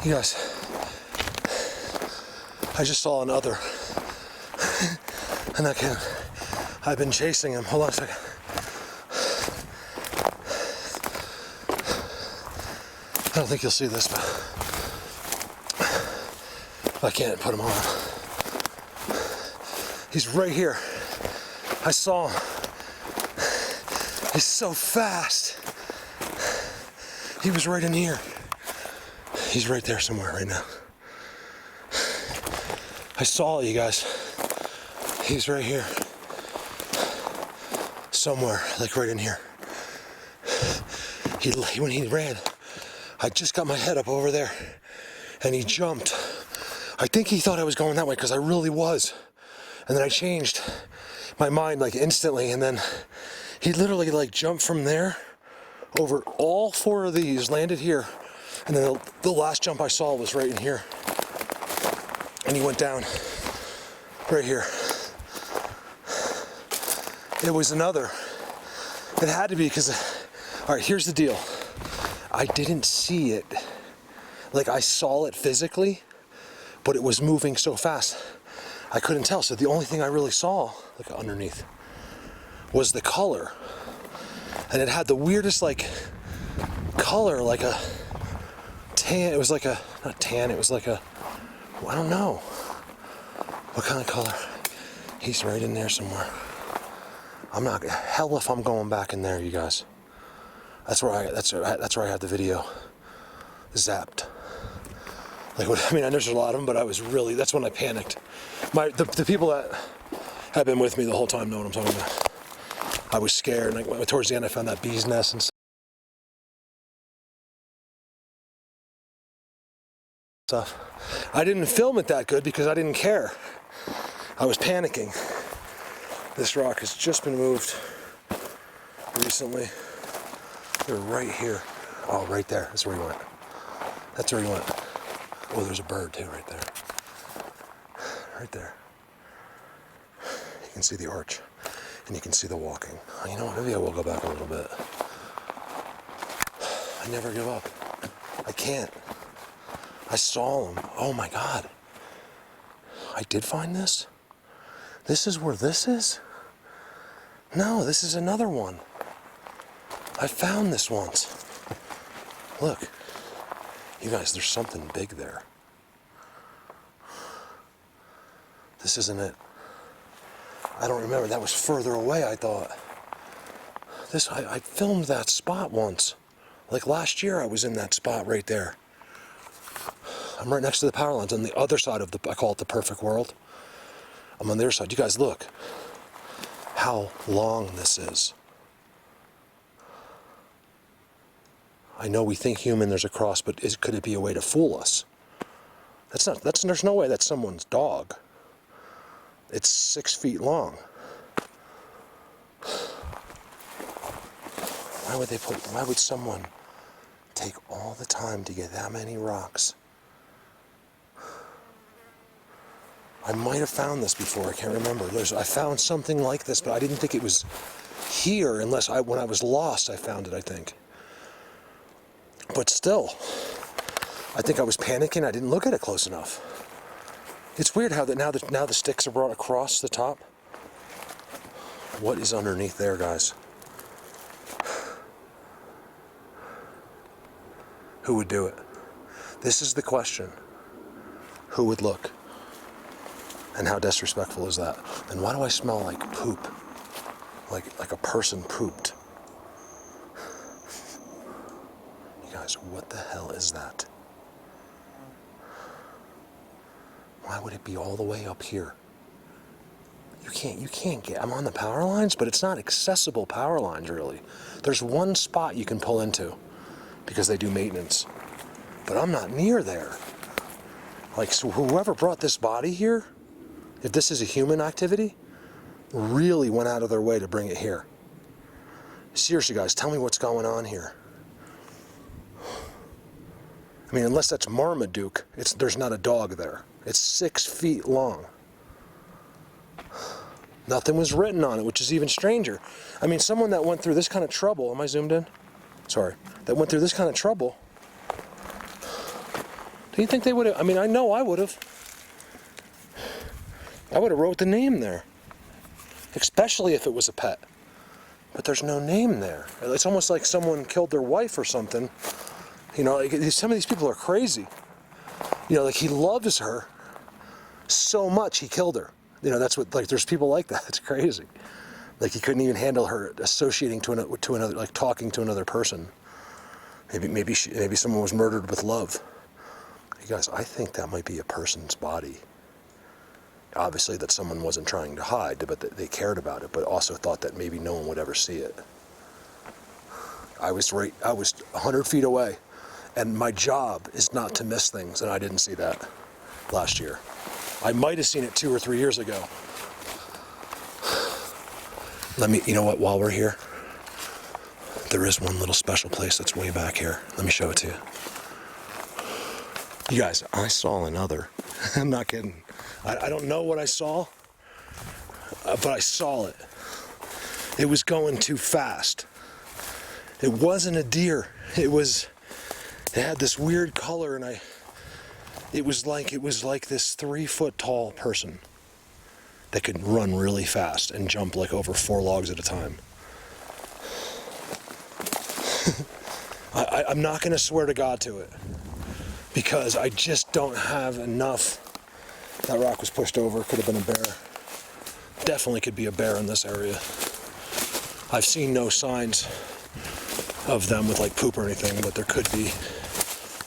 You guys, I just saw another. And I've been chasing him. Hold on a second. I don't think you'll see this, but I can't put him on. He's right here. I saw him. He's so fast. He was right in here. He's right there somewhere right now. I saw it, you guys. He's right here. Somewhere, like right in here. When he ran, I just got my head up over there and he jumped. I think he thought I was going that way because I really was. And then I changed my mind like instantly, and then he literally like jumped from there over all four of these, landed here, and then the last jump I saw was right in here. And he went down right here. It was another. It had to be because, all right, here's the deal. I didn't see it. Like I saw it physically, but it was moving so fast, I couldn't tell. So the only thing I really saw, like underneath, was the color. And it had the weirdest like color, like a tan. It was like a, not tan, it was like a, I don't know. What kind of color? He's right in there somewhere. I'm not, hell if I'm going back in there, you guys. That's where I had the video zapped. Like, I mean, I know there's a lot of them, but I was really, that's when I panicked. The people that have been with me the whole time know what I'm talking about. I was scared, and like, towards the end I found that bee's nest and stuff. I didn't film it that good because I didn't care. I was panicking. This rock has just been moved recently. They're right here. Oh, right there. That's where he went. That's where he went. Oh, there's a bird too right there. Right there. You can see the arch and you can see the walking. Oh, you know what? Maybe I will go back a little bit. I never give up. I can't. I saw him. Oh my God. I did find this? This is where this is? No, this is another one. I found this once. Look. You guys, there's something big there. This isn't it. I don't remember. That was further away, I thought. I filmed that spot once. Like last year I was in that spot right there. I'm right next to the power lines on the other side of I call it the perfect world. I'm on the other side. You guys look how long this is. I know we think human, there's a cross, but could it be a way to fool us? There's no way that's someone's dog. It's 6 feet long. Why would someone take all the time to get that many rocks? I might have found this before, I can't remember. I found something like this, but I didn't think it was here unless when I was lost I found it, I think. But still, I think I was panicking, I didn't look at it close enough. It's weird how now the sticks are brought across the top. What is underneath there, guys? Who would do it? This is the question. Who would look? And how disrespectful is that? And why do I smell like poop? Like a person pooped. You guys, what the hell is that? Why would it be all the way up here? You can't get, I'm on the power lines, but it's not accessible power lines really. There's one spot you can pull into because they do maintenance. But I'm not near there. Like, so whoever brought this body here, if this is a human activity, really went out of their way to bring it here. Seriously guys, tell me what's going on here. I mean, unless that's Marmaduke, there's not a dog there. It's 6 feet long. Nothing was written on it, which is even stranger. I mean, someone that went through this kind of trouble, am I zoomed in? Sorry. That went through this kind of trouble Do you think they would have? I mean, I know I would have. I would have wrote the name there. Especially if it was a pet. But there's no name there. It's almost like someone killed their wife or something. You know, like, some of these people are crazy. You know, like he loves her so much he killed her. You know, that's what, like, there's people like that. It's crazy. Like he couldn't even handle her associating to another, like talking to another person. Maybe someone was murdered with love. You guys, I think that might be a person's body. Obviously that someone wasn't trying to hide, but they cared about it, but also thought that maybe no one would ever see it. I was 100 feet away, and my job is not to miss things, and I didn't see that last year. I might have seen it 2 or 3 years ago. You know what, while we're here, there is one little special place that's way back here. Let me show it to you. You guys, I saw another. I'm not kidding. I don't know what I saw, but I saw it. It was going too fast. It wasn't a deer. It had this weird color, and it was like this 3-foot tall person that could run really fast and jump like over 4 logs at a time. I'm not going to swear to God to it because I just don't have enough. That rock was pushed over. Could have been a bear. Definitely could be a bear in this area. I've seen no signs of them with like poop or anything, but there could be.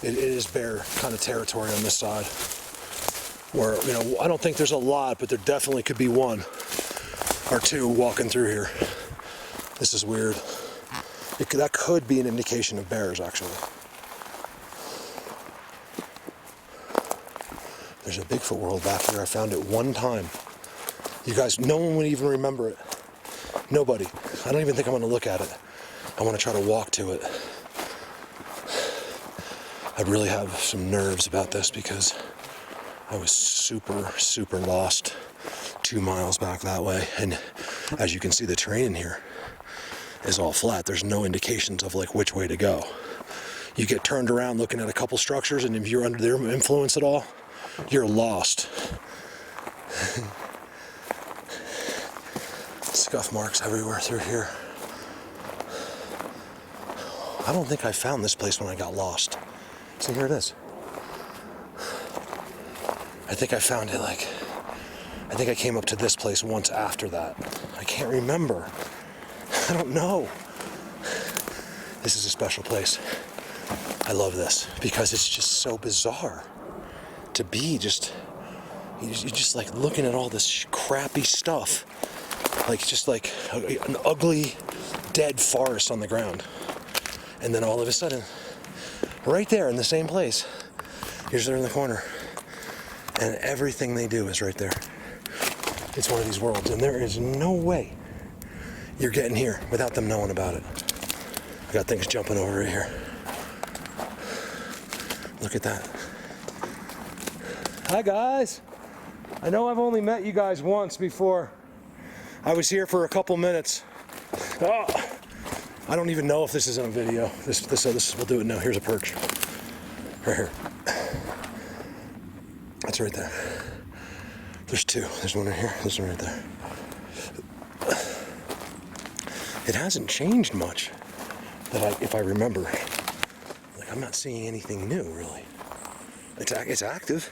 It is bear kind of territory on this side. Where, you know, I don't think there's a lot, but there definitely could be 1 or 2 walking through here. This is weird. That could be an indication of bears, actually. There's a Bigfoot world back here. I found it one time. You guys, no one would even remember it. Nobody. I don't even think I'm going to look at it. I want to try to walk to it. I really have some nerves about this because I was super, super lost 2 miles back that way. And as you can see, the terrain in here is all flat. There's no indications of like which way to go. You get turned around looking at a couple structures, and if you're under their influence at all, you're lost. Scuff marks everywhere through here. I don't think I found this place when I got lost. So here it is. I think I found it I think I came up to this place once after that. I can't remember. I don't know. This is a special place. I love this because it's just so bizarre to be you're just like looking at all this crappy stuff. Like just like an ugly dead forest on the ground. And then all of a sudden, right there in the same place, here's there in the corner. And everything they do is right there. It's one of these worlds, and there is no way you're getting here without them knowing about it. I got things jumping over right here. Look at that. Hi guys. I know I've only met you guys once before. I was here for a couple minutes. Oh, I don't even know if this is on video. We'll do it now. Here's a perch. Right here. That's right there. There's 2. There's one right here. There's one right there. It hasn't changed much, if I remember. Like, I'm not seeing anything new, really. It's active.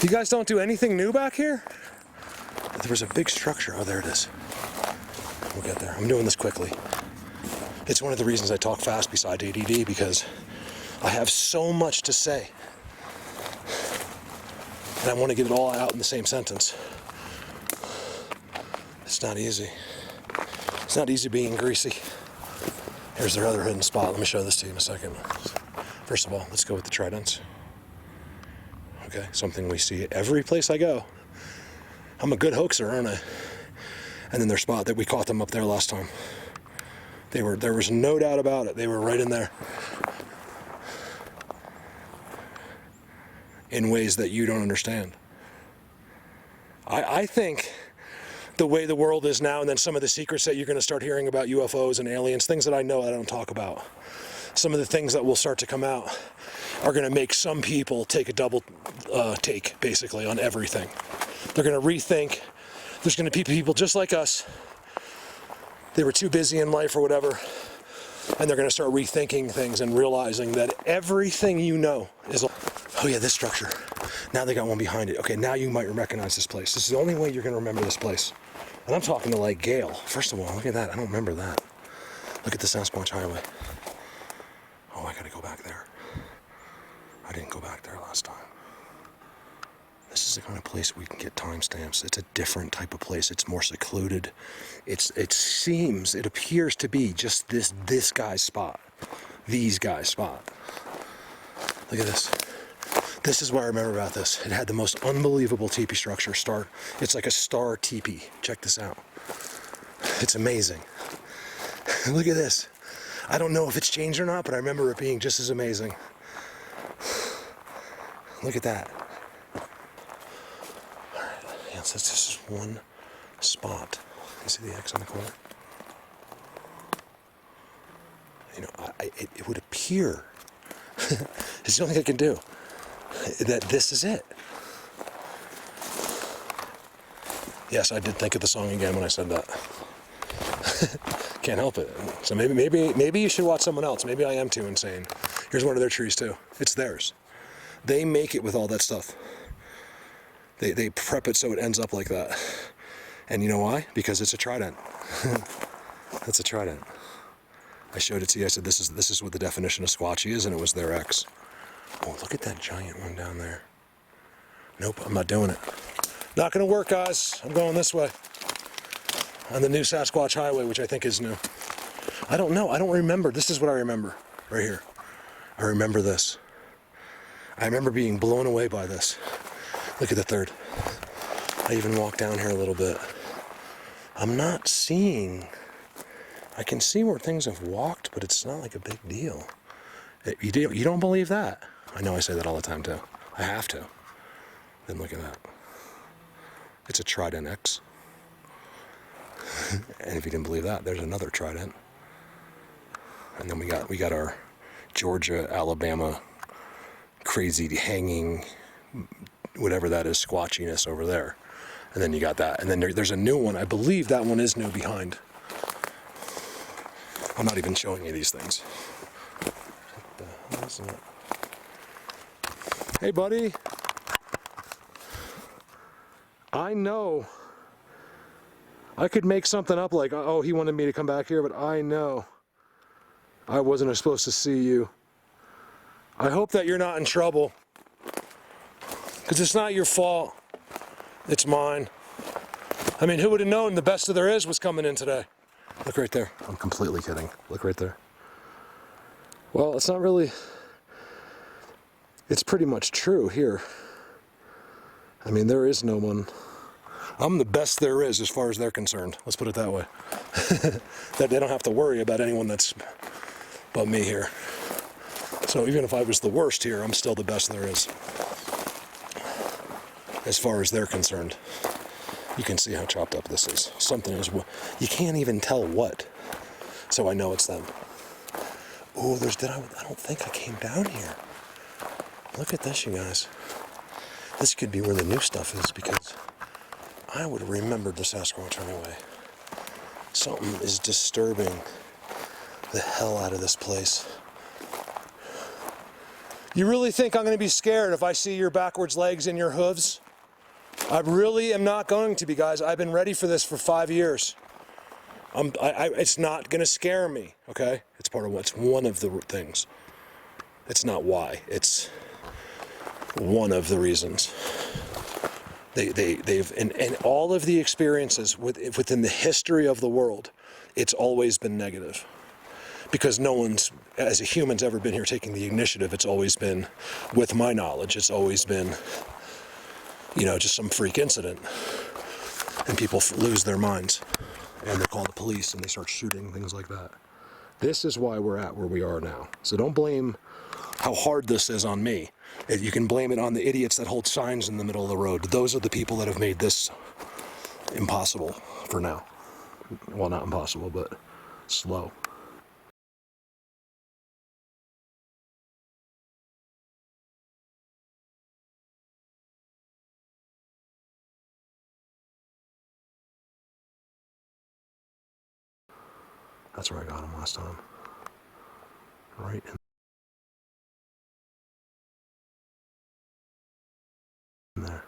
You guys don't do anything new back here? There was a big structure. Oh, there it is. We'll get there. I'm doing this quickly. It's one of the reasons I talk fast besides ADD, because I have so much to say. And I want to get it all out in the same sentence. It's not easy. It's not easy being greasy. Here's their other hidden spot. Let me show this to you in a second. First of all, let's go with the tridents. Okay, something we see every place I go. I'm a good hoaxer, aren't I? And then their spot that we caught them up there last time. There was no doubt about it. They were right in there. In ways that you don't understand. I think the way the world is now, and then some of the secrets that you're going to start hearing about UFOs and aliens, things that I know I don't talk about. some of the things that will start to come out are going to make some people take a double take, basically, on everything. They're going to rethink. There's going to be people just like us. They were too busy in life or whatever, and they're going to start rethinking things and realizing that everything you know is, oh yeah, this structure. Now they got one behind it. Okay, now you might recognize this place. This is the only way you're going to remember this place. And I'm talking to like Gale. First of all, look at that. I don't remember that. Look at the Sasquatch Highway. Oh, I got to go back there. I didn't go back there last time. This is the kind of place we can get timestamps. It's a different type of place. It's more secluded. It appears to be just this guy's spot. These guys' spot. Look at this. This is what I remember about this. It had the most unbelievable teepee structure. It's like a star teepee. Check this out. It's amazing. Look at this. I don't know if it's changed or not, but I remember it being just as amazing. Look at that. All right. Yeah, so this is one spot. You see the X on the corner? You know, it would appear, it's the only thing I can do, that this is it. Yes, I did think of the song again when I said that. Can't help it. So maybe you should watch someone else. Maybe I am too insane. Here's one of their trees too. It's theirs. They make it with all that stuff. They prep it so it ends up like that. And you know why? Because it's a trident. That's a trident. I showed it to you. I said this is what the definition of Squatchy is, and it was their X. Oh, look at that giant one down there. Nope, I'm not doing it. Not gonna work, guys. I'm going this way. On the new Sasquatch Highway, which I think is new. I don't know. I don't remember. This is what I remember. Right here. I remember this. I remember being blown away by this. Look at the third. I even walked down here a little bit. I'm not seeing... I can see where things have walked, but it's not like a big deal. You don't believe that? I know I say that all the time, too. I have to. Then look at that. It's a Trident X. And if you didn't believe that, there's another Trident. And then we got our Georgia, Alabama, crazy hanging, whatever that is, squatchiness over there. And then you got that. And then there's a new one. I believe that one is new behind. I'm not even showing you these things. What the hell is that? Hey, buddy. I know. I could make something up like, oh, he wanted me to come back here, but I know I wasn't supposed to see you. I hope that you're not in trouble. Because it's not your fault. It's mine. I mean, who would have known the best of there is was coming in today? Look right there. I'm completely kidding. Look right there. Well, it's not really... It's pretty much true here. I mean, there is no one... I'm the best there is as far as they're concerned. Let's put it that way. That they don't have to worry about anyone that's but me here. So even if I was the worst here, I'm still the best there is. As far as they're concerned. You can see how chopped up this is. Something is... You can't even tell what. So I know it's them. Oh, I don't think I came down here. Look at this, you guys. This could be where the new stuff is, because I would have remembered the Sasquatch anyway. Something is disturbing the hell out of this place. You really think I'm going to be scared if I see your backwards legs and your hooves? I really am not going to be, guys. I've been ready for this for 5 years. It's not going to scare me, okay? It's one of the things. It's not why. It's one of the reasons. They've and all of the experiences within the history of the world, it's always been negative. Because no one's, as a human's, ever been here taking the initiative. It's always been, with my knowledge, it's always been, just some freak incident. And people lose their minds. And they call the police and they start shooting, things like that. This is why we're at where we are now. So don't blame how hard this is on me. You can blame it on the idiots that hold signs in the middle of the road. Those are the people that have made this impossible for now. Well, not impossible, but slow. That's where I got him last time. Right in there.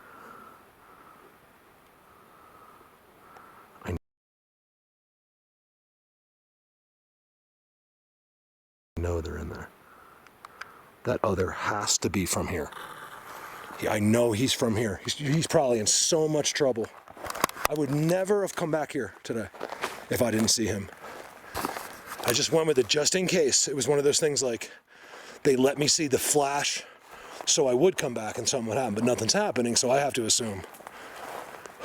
I know they're in there. That other has to be from here. I know he's from here. He's probably in so much trouble. I would never have come back here today if I didn't see him. I just went with it just in case. It was one of those things like they let me see the flash so I would come back and something would happen, but nothing's happening, so I have to assume.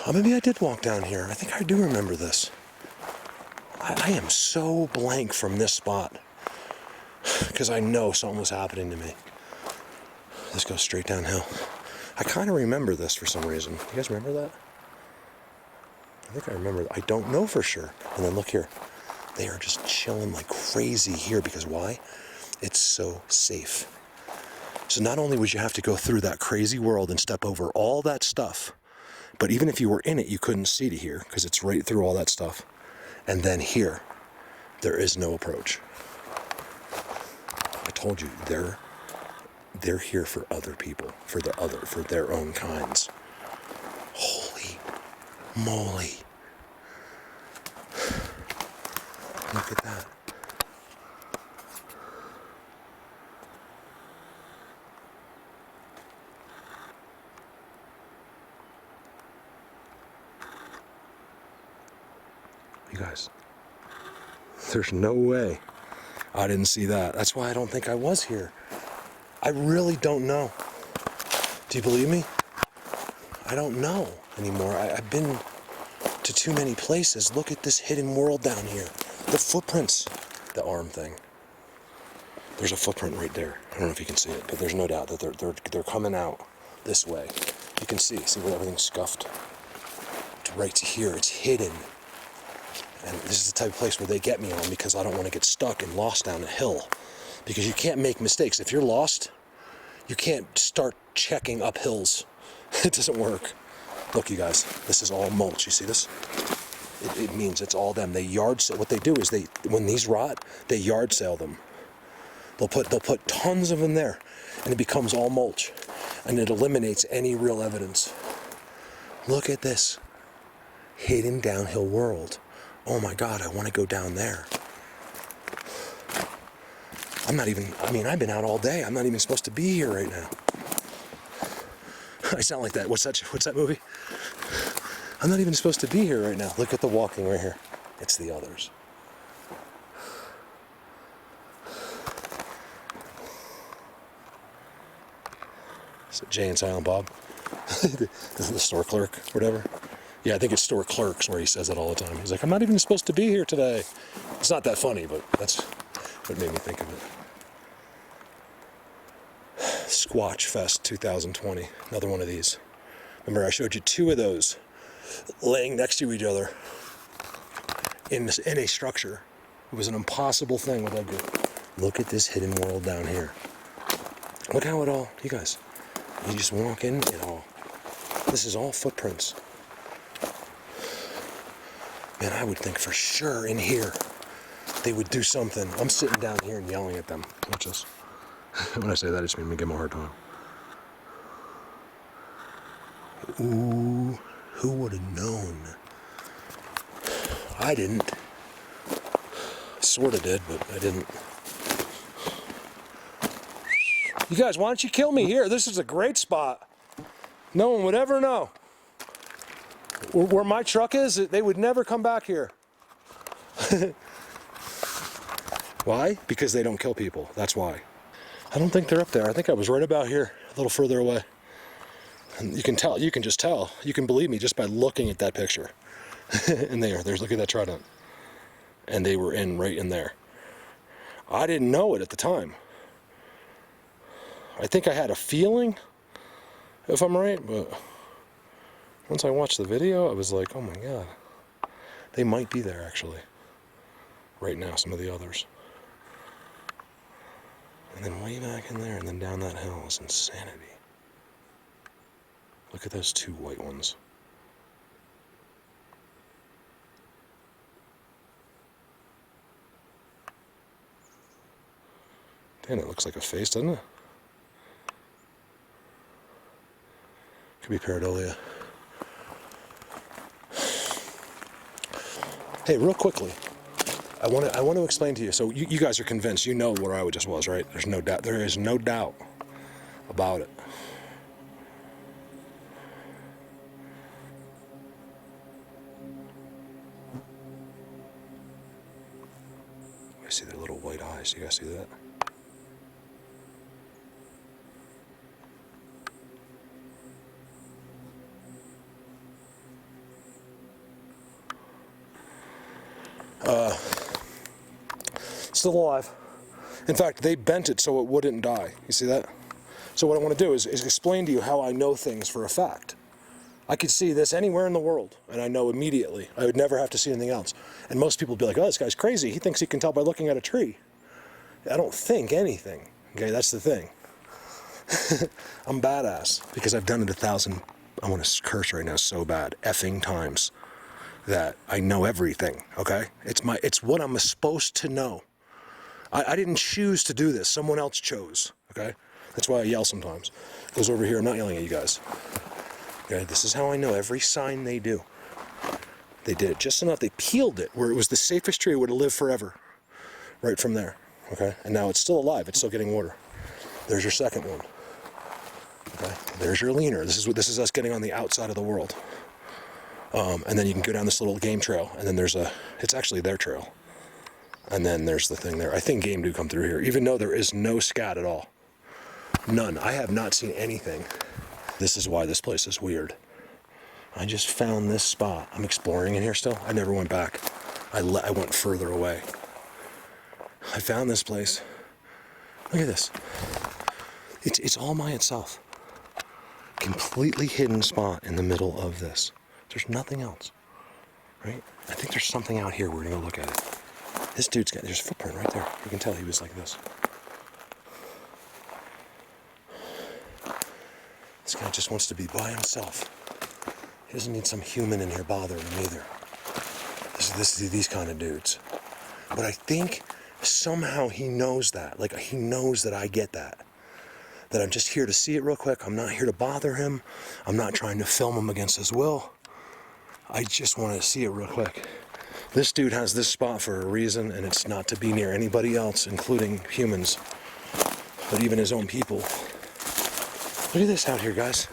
Oh, maybe I did walk down here. I think I do remember this. I am so blank from this spot because I know something was happening to me. This goes straight downhill. I kind of remember this for some reason. You guys remember that? I think I remember. I don't know for sure. And then look here. They are just chilling like crazy here because why? It's so safe. So not only would you have to go through that crazy world and step over all that stuff, but even if you were in it, you couldn't see to here because it's right through all that stuff. And then here, there is no approach. I told you, they're here for other people, for their own kinds. Holy moly. Look at that. You guys, there's no way I didn't see that. That's why I don't think I was here. I really don't know. Do you believe me? I don't know anymore. I've been to too many places. Look at this hidden world down here. The footprints. The arm thing. There's a footprint right there. I don't know if you can see it, but there's no doubt that they're coming out this way. You can see where everything's scuffed. It's right here. It's hidden. And this is the type of place where they get me on because I don't want to get stuck and lost down a hill. Because you can't make mistakes. If you're lost, you can't start checking up hills. It doesn't work. Look, you guys, this is all mulch. You see this? It means it's all them. They yard sale. What they do is when these rot, they yard sale them. They'll put tons of them there, and it becomes all mulch, and it eliminates any real evidence. Look at this hidden downhill world. Oh my God, I want to go down there. I've been out all day. I'm not even supposed to be here right now. I sound like that. What's that movie? I'm not even supposed to be here right now. Look at the walking right here. It's the others. Is it Jay and Silent Bob? The store clerk, whatever. Yeah, I think it's store clerks where he says it all the time. He's like, I'm not even supposed to be here today. It's not that funny, but that's what made me think of it. Squatch Fest 2020, another one of these. Remember, I showed you two of those laying next to each other in a structure. It was an impossible thing without good. Look at this hidden world down here. Look how it all, you guys, you just walk in, it all. This is all footprints. Man, I would think for sure in here they would do something. I'm sitting down here and yelling at them. Watch this. When I say that, I just mean to give them a hard time. Ooh, who would have known? I didn't. I sort of did, but I didn't. You guys, why don't you kill me here? This is a great spot. No one would ever know. Where my truck is, they would never come back here. Why? Because they don't kill people. That's why. I don't think they're up there. I think I was right about here, a little further away. And you can tell, you can just tell. You can believe me just by looking at that picture. And there's, look at that trident. And they were right in there. I didn't know it at the time. I think I had a feeling, if I'm right, but once I watched the video, I was like, oh my God. They might be there, actually. Right now, some of the others. And then way back in there, and then down that hill is insanity. Look at those two white ones. And it looks like a face, doesn't it? Could be pareidolia. Hey, real quickly, I want to explain to you. So you guys are convinced, you know where I just was, right? There's no doubt. There is no doubt about it. I see their little white eyes. You guys see that? Still alive. In fact, they bent it so it wouldn't die. You see that? So what I want to do is explain to you how I know things for a fact. I could see this anywhere in the world, and I know immediately. I would never have to see anything else. And most people would be like, oh, this guy's crazy. He thinks he can tell by looking at a tree. I don't think anything. Okay, that's the thing. I'm badass because I've done it 1,000, I want to curse right now so bad, effing times, that I know everything, okay? It's what I'm supposed to know. I didn't choose to do this. Someone else chose, okay? That's why I yell sometimes. It goes over here. I'm not yelling at you guys. Okay, this is how I know every sign they do. They did it just enough. They peeled it where it was the safest tree. It would have lived forever. Right from there, okay? And now it's still alive. It's still getting water. There's your second one. Okay, there's your leaner. This is us getting on the outside of the world. And then you can go down this little game trail, and then it's actually their trail. And then there's the thing there. I think game do come through here, even though there is no scat at all. None. I have not seen anything. This is why this place is weird. I just found this spot. I'm exploring in here still. I never went back. I went further away. I found this place. Look at this. It's all by itself. Completely hidden spot in the middle of this. There's nothing else, right? I think there's something out here. We're gonna go look at it. This dude's there's a footprint right there. You can tell he was like this. This guy just wants to be by himself. He doesn't need some human in here bothering him either. These kind of dudes. But I think somehow he knows that. Like, he knows that I get that. That I'm just here to see it real quick. I'm not here to bother him. I'm not trying to film him against his will. I just want to see it real quick. This dude has this spot for a reason, and it's not to be near anybody else, including humans, but even his own people. Look at this out here, guys.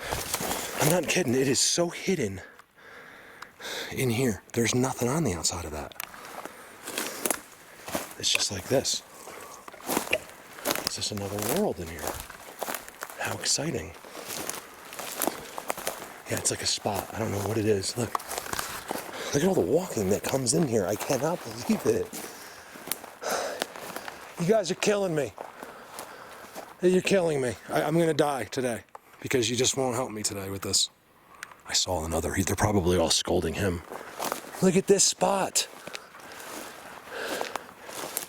I'm not kidding. It is so hidden in here. There's nothing on the outside of that. It's just like this. It's just another world in here. How exciting. Yeah, it's like a spot. I don't know what it is. Look at all the walking that comes in here. I cannot believe it. You guys are killing me. You're killing me. I'm going to die today because you just won't help me today with this. I saw another. They're probably all scolding him. Look at this spot.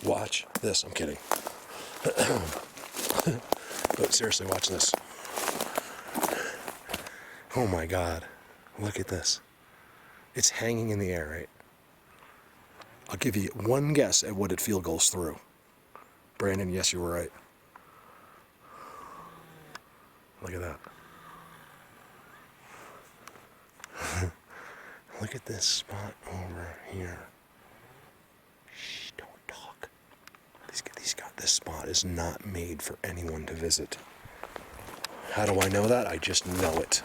Watch this. I'm kidding. But seriously, watch this. Oh my God. Look at this. It's hanging in the air, right? I'll give you one guess at what it field goes through. Brandon, yes, you were right. Look at that. Look at this spot over here. Shh, don't talk. This spot is not made for anyone to visit. How do I know that? I just know it.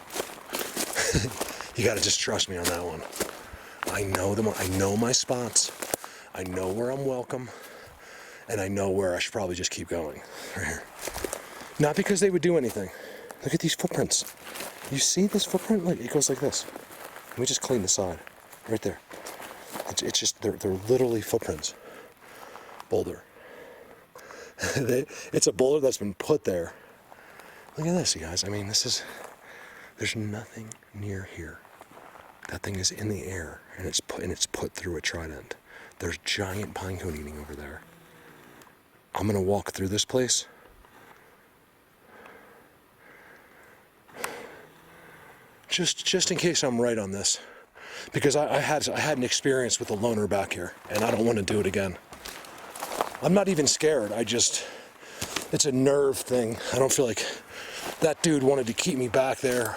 You gotta just trust me on that one. I know them. I know my spots. I know where I'm welcome. And I know where I should probably just keep going. Right here. Not because they would do anything. Look at these footprints. You see this footprint? Look, it goes like this. Let me just clean the side. Right there. It's just, they're literally footprints. Boulder. It's a boulder that's been put there. Look at this, you guys. I mean, there's nothing near here. That thing is in the air, and it's put through a trident. There's giant pine cone eating over there. I'm gonna walk through this place. Just in case I'm right on this, because I had an experience with a loner back here, and I don't want to do it again. I'm not even scared. It's a nerve thing. I don't feel like that dude wanted to keep me back there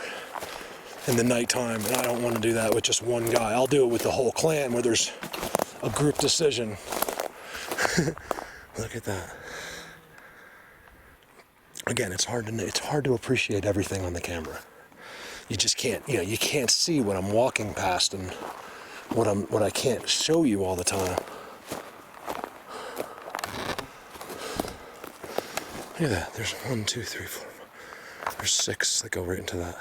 in the nighttime, and I don't want to do that with just one guy. I'll do it with the whole clan where there's a group decision. Look at that. Again, it's hard to appreciate everything on the camera. You just can't, you can't see what I'm walking past and what I can't show you all the time. Look at that. There's 1, 2, 3, 4, 5. There's 6 that go right into that.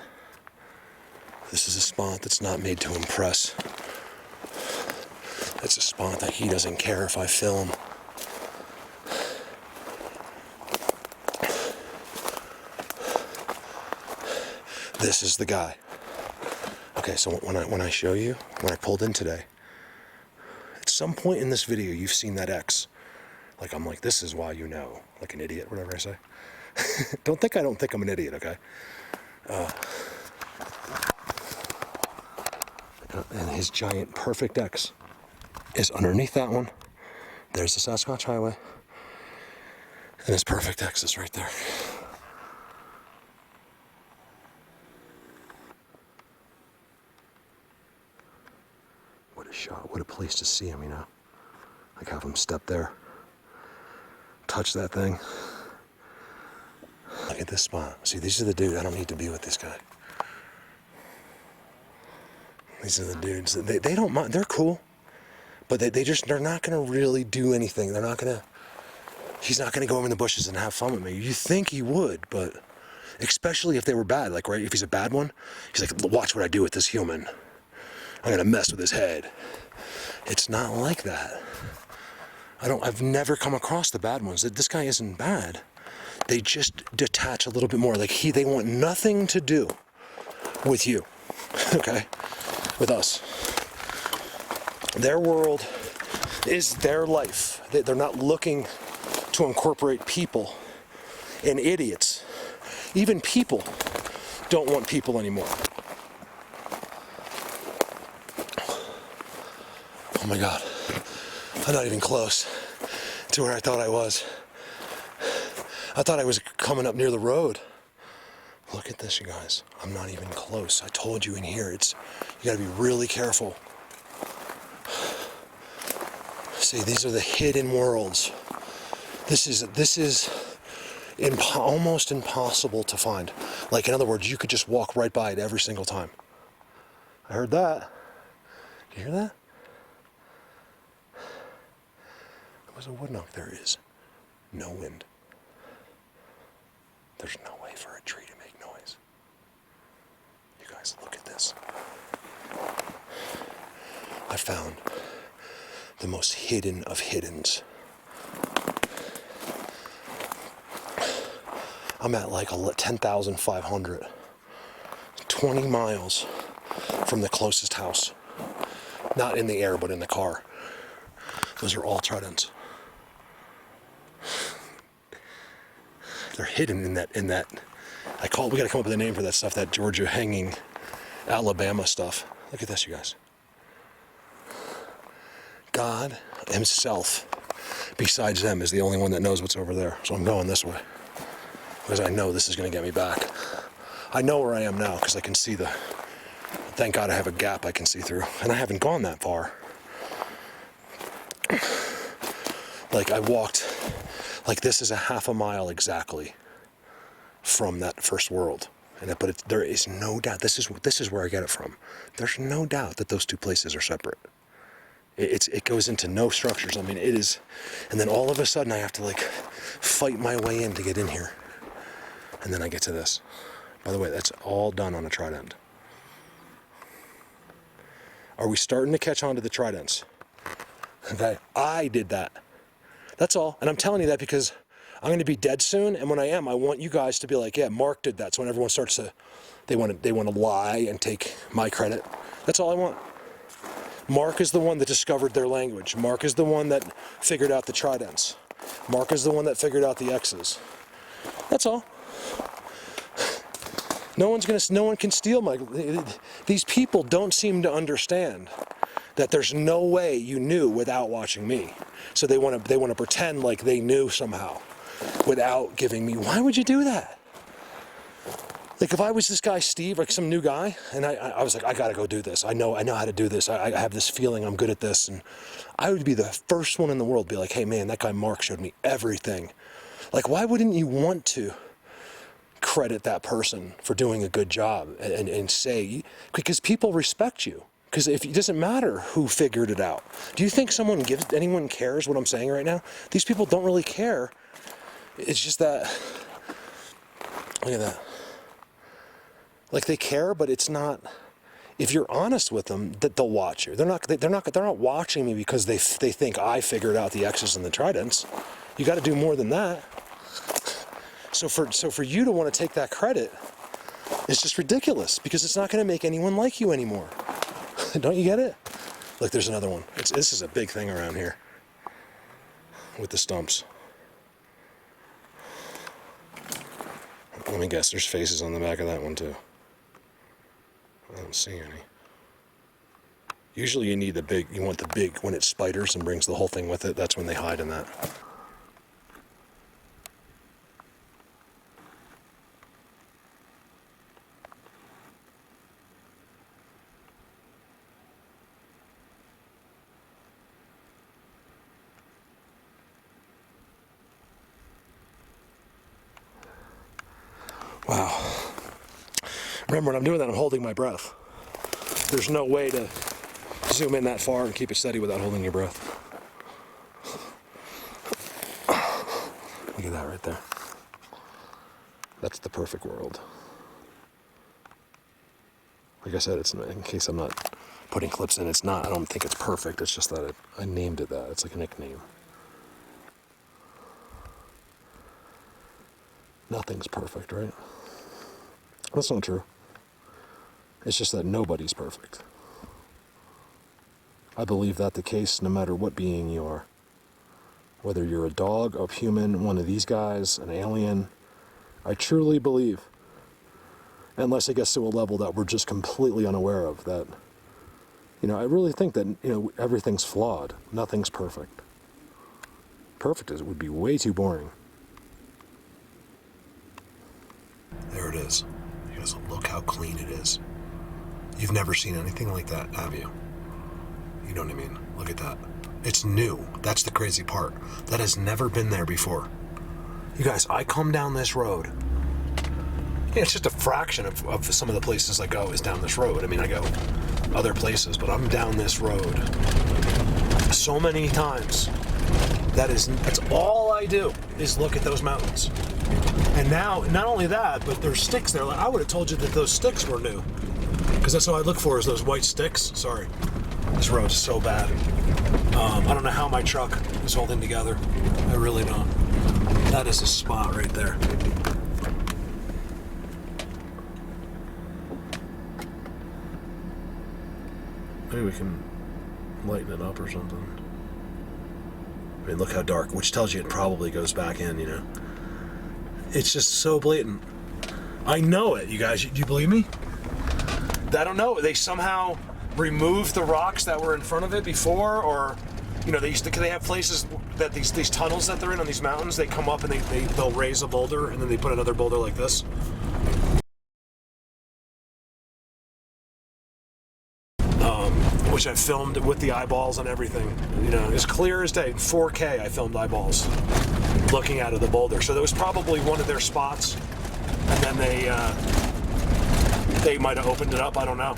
This is a spot that's not made to impress. It's a spot that he doesn't care if I film. This is the guy. Okay, so when I show you, when I pulled in today, at some point in this video you've seen that X. Like, I'm like, this is why you know. Like an idiot, whatever I say. Don't think I'm an idiot, okay? And his giant perfect X is underneath that one. There's the Sasquatch Highway. And his perfect X is right there. What a shot, what a place to see him, Like, have him step there, touch that thing. Look at this spot. See, these are the dudes. I don't need to be with this guy. These are the dudes. They don't mind. They're cool. But they're not going to really do anything. He's not going to go in the bushes and have fun with me. You think he would, but especially if they were bad. Like, right, if he's a bad one, he's like, watch what I do with this human. I'm going to mess with his head. It's not like that. I've never come across the bad ones. This guy isn't bad. They just detach a little bit more. Like, they want nothing to do with you, okay? With us. Their world is their life. They're not looking to incorporate people and idiots. Even people don't want people anymore. Oh my God, I'm not even close to where I thought I was. I thought I was coming up near the road. Look at this, you guys. I'm not even close. I told you in here, you gotta be really careful. See, these are the hidden worlds. This is almost impossible to find. Like, in other words, you could just walk right by it every single time. I heard that. Did you hear that? There was a woodknock. There is no wind. There's no way for a tree to make noise. You guys, look at this. I found the most hidden of hiddens. I'm at like 10,500. 20 miles from the closest house. Not in the air, but in the car. Those are all tridents. They're hidden in that, we gotta come up with a name for that stuff, that Georgia hanging Alabama stuff. Look at this, you guys. God himself, besides them, is the only one that knows what's over there. So I'm going this way, because I know this is gonna get me back. I know where I am now, because I can see thank God I have a gap I can see through. And I haven't gone that far. Like, I walked, like, this is a half a mile exactly from that first world. But there is no doubt, this is where I get it from. There's no doubt that those two places are separate. It goes into no structures. I mean, it is, and then all of a sudden I have to, like, fight my way in to get in here. And then I get to this. By the way, that's all done on a trident. Are we starting to catch on to the tridents? Okay, I did that. That's all. And I'm telling you that because I'm going to be dead soon, and when I am, I want you guys to be like, yeah, Mark did that. So when everyone starts to, they want to lie and take my credit. That's all I want. Mark is the one that discovered their language. Mark is the one that figured out the tridents. Mark is the one that figured out the X's. That's all. No one can steal my. These people don't seem to understand that there's no way you knew without watching me. So they want to pretend like they knew somehow. without giving me, why would you do that? Like if I was this guy, Steve, like some new guy, and I was like, I gotta go do this. I know how to do this. I have this feeling I'm good at this. And I would be the first one in the world to be like, hey man, that guy Mark showed me everything. Like, why wouldn't you want to credit that person for doing a good job and say, because people respect you. Because if it doesn't matter who figured it out. Do you think anyone cares what I'm saying right now? These people don't really care. It's just that, look at that. Like they care, but it's not. If you're honest with them, that they'll watch you. They're not watching me because they think I figured out the X's and the tridents. You got to do more than that. So for you to want to take that credit, it's just ridiculous because it's not going to make anyone like you anymore. Don't you get it? Look, there's another one. This is a big thing around here with the stumps. Let me guess, there's faces on the back of that one too. I don't see any. Usually you want the big, when it spiders and brings the whole thing with it, that's when they hide in that. Wow. Remember, when I'm doing that, I'm holding my breath. There's no way to zoom in that far and keep it steady without holding your breath. Look at that right there. That's the perfect world. Like I said, it's in case I'm not putting clips in, it's not. I don't think it's perfect. It's just that I named it that. It's like a nickname. Nothing's perfect, right? That's not true. It's just that nobody's perfect. I believe that the case no matter what being you are. Whether you're a dog, a human, one of these guys, an alien, I truly believe, unless it gets to a level that we're just completely unaware of, that, I really think that, everything's flawed. Nothing's perfect. Perfect would be way too boring. There it is. You guys, look how clean it is. You've never seen anything like that, have you? You know what I mean? Look at that. It's new. That's the crazy part. That has never been there before. You guys, I come down this road. Yeah, it's just a fraction of some of the places I go is down this road. I mean, I go other places, but I'm down this road so many times. That's all I do is look at those mountains. And now, not only that, but there's sticks there. Like, I would have told you that those sticks were new. Because that's what I look for, is those white sticks. Sorry. This road's so bad. I don't know how my truck is holding together. I really don't. That is a spot right there. Maybe we can lighten it up or something. I mean, look how dark, which tells you it probably goes back in, It's just so blatant. I know it, you guys. Do you believe me? I don't know. They somehow removed the rocks that were in front of it before, or they have places that these tunnels that they're in on these mountains. They come up and they'll raise a boulder and then they put another boulder like this. Which I filmed with the eyeballs and everything. As clear as day. 4K. I filmed eyeballs looking out of the boulder. So that was probably one of their spots, and then they might have opened it up. I don't know.